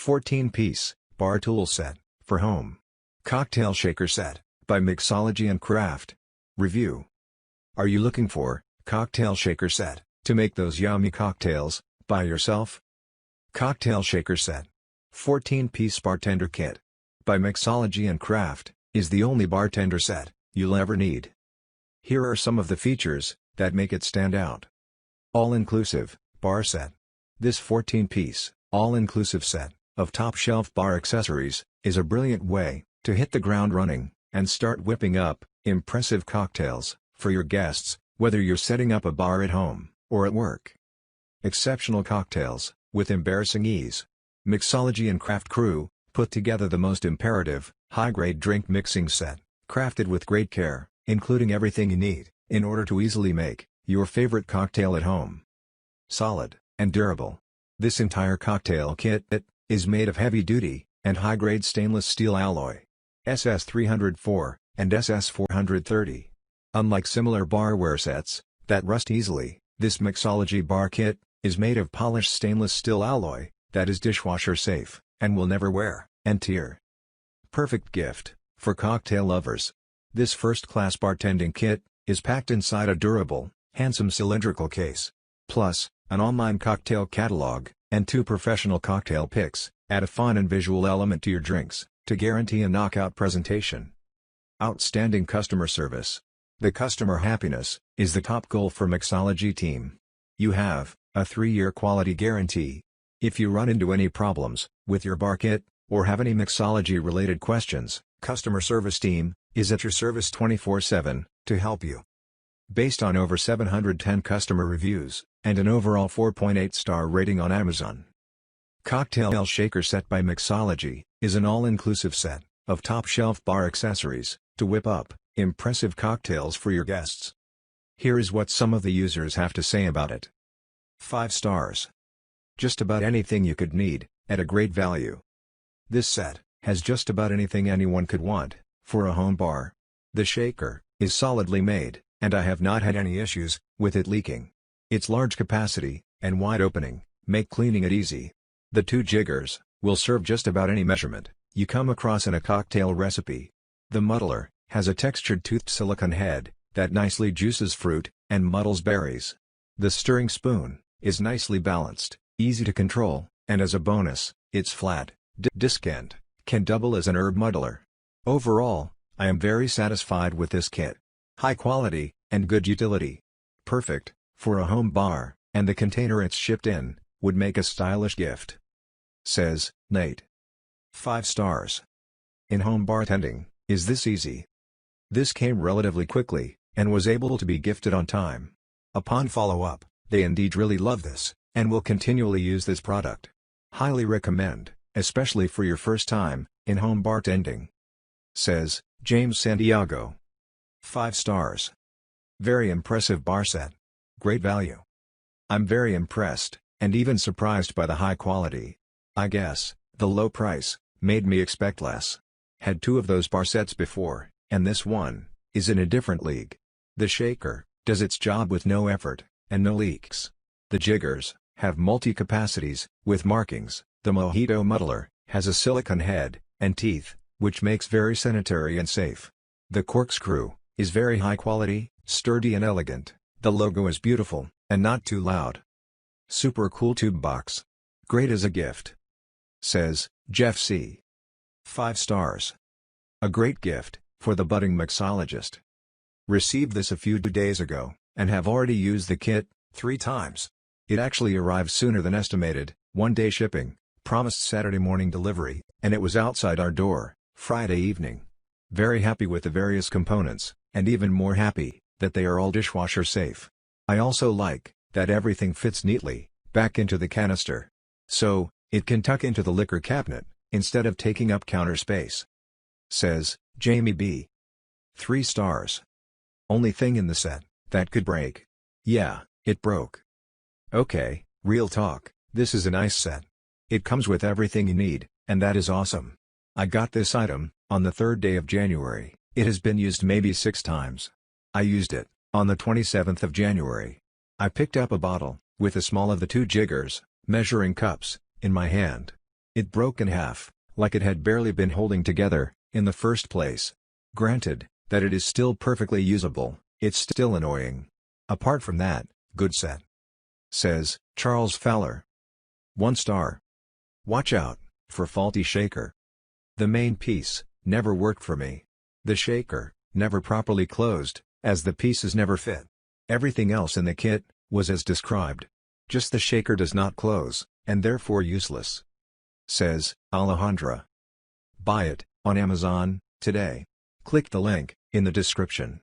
14-piece, bar tool set, for home. Cocktail shaker set, by Mixology and Craft. Review. Are you looking for cocktail shaker set to make those yummy cocktails by yourself? Cocktail shaker set, 14-piece bartender kit, by Mixology and Craft, is the only bartender set you'll ever need. Here are some of the features that make it stand out. All-inclusive bar set. This 14-piece, all-inclusive set of top-shelf bar accessories is a brilliant way to hit the ground running and start whipping up impressive cocktails for your guests, whether you're setting up a bar at home or at work. Exceptional cocktails with embarrassing ease. Mixology and Craft crew put together the most imperative, high-grade drink mixing set, crafted with great care, including everything you need in order to easily make your favorite cocktail at home. Solid and durable. This entire cocktail kit is made of heavy-duty and high-grade stainless steel alloy, SS304 and SS430. Unlike similar barware sets that rust easily, this Mixology bar kit is made of polished stainless steel alloy that is dishwasher safe and will never wear and tear. Perfect gift for cocktail lovers. This first-class bartending kit is packed inside a durable, handsome cylindrical case. Plus, an online cocktail catalog and 2 professional cocktail picks add a fun and visual element to your drinks to guarantee a knockout presentation. Outstanding customer service. The customer happiness is the top goal for Mixology team. You have a 3-year quality guarantee. If you run into any problems with your bar kit or have any Mixology-related questions, customer service team is at your service 24/7 to help you. Based on over 710 customer reviews and an overall 4.8-star rating on Amazon. Cocktail shaker set by Mixology is an all-inclusive set of top-shelf bar accessories to whip up impressive cocktails for your guests. Here is what some of the users have to say about it. 5 stars. Just about anything you could need at a great value. This set has just about anything anyone could want for a home bar. The shaker is solidly made, and I have not had any issues with it leaking. Its large capacity and wide opening make cleaning it easy. The 2 jiggers will serve just about any measurement you come across in a cocktail recipe. The muddler has a textured toothed silicone head that nicely juices fruit and muddles berries. The stirring spoon is nicely balanced, easy to control, and as a bonus, its flat disc end can double as an herb muddler. Overall, I am very satisfied with this kit. High quality and good utility. Perfect for a home bar, and the container it's shipped in would make a stylish gift. Says Nate. 5 stars. In home bartending, is this easy? This came relatively quickly and was able to be gifted on time. Upon follow-up, they indeed really love this and will continually use this product. Highly recommend, especially for your first time in home bartending. Says James Santiago. 5 stars. Very impressive bar set. Great value. I'm very impressed, and even surprised by the high quality. I guess the low price made me expect less. Had 2 of those bar sets before, and this one is in a different league. The shaker does its job with no effort, and no leaks. The jiggers have multi-capacities with markings. The mojito muddler has a silicone head and teeth, which makes very sanitary and safe. The corkscrew is very high quality, sturdy and elegant. The logo is beautiful, and not too loud. Super cool tube box. Great as a gift. Says Jeff C. 5 stars. A great gift for the budding mixologist. Received this a few days ago, and have already used the kit 3 times. It actually arrived sooner than estimated, 1-day shipping, promised Saturday morning delivery, and it was outside our door Friday evening. Very happy with the various components, and even more happy that they are all dishwasher safe. I also like that everything fits neatly back into the canister. So, it can tuck into the liquor cabinet instead of taking up counter space. Says Jamie B. 3 stars. Only thing in the set that could break. Yeah, it broke. Okay, real talk, this is a nice set. It comes with everything you need, and that is awesome. I got this item on the 3rd day of January. It has been used maybe 6 times. I used it on the 27th of January. I picked up a bottle with the small of the 2 jiggers, measuring cups, in my hand. It broke in half, like it had barely been holding together, in the first place. Granted, that it is still perfectly usable, it's still annoying. Apart from that, good set. Says, Charles Fowler. 1 star. Watch out, for faulty shaker. The main piece, never worked for me. The shaker, never properly closed, as the pieces never fit. Everything else in the kit, was as described. Just the shaker does not close, and therefore useless. Says, Alejandra. Buy it, on Amazon, today. Click the link, in the description.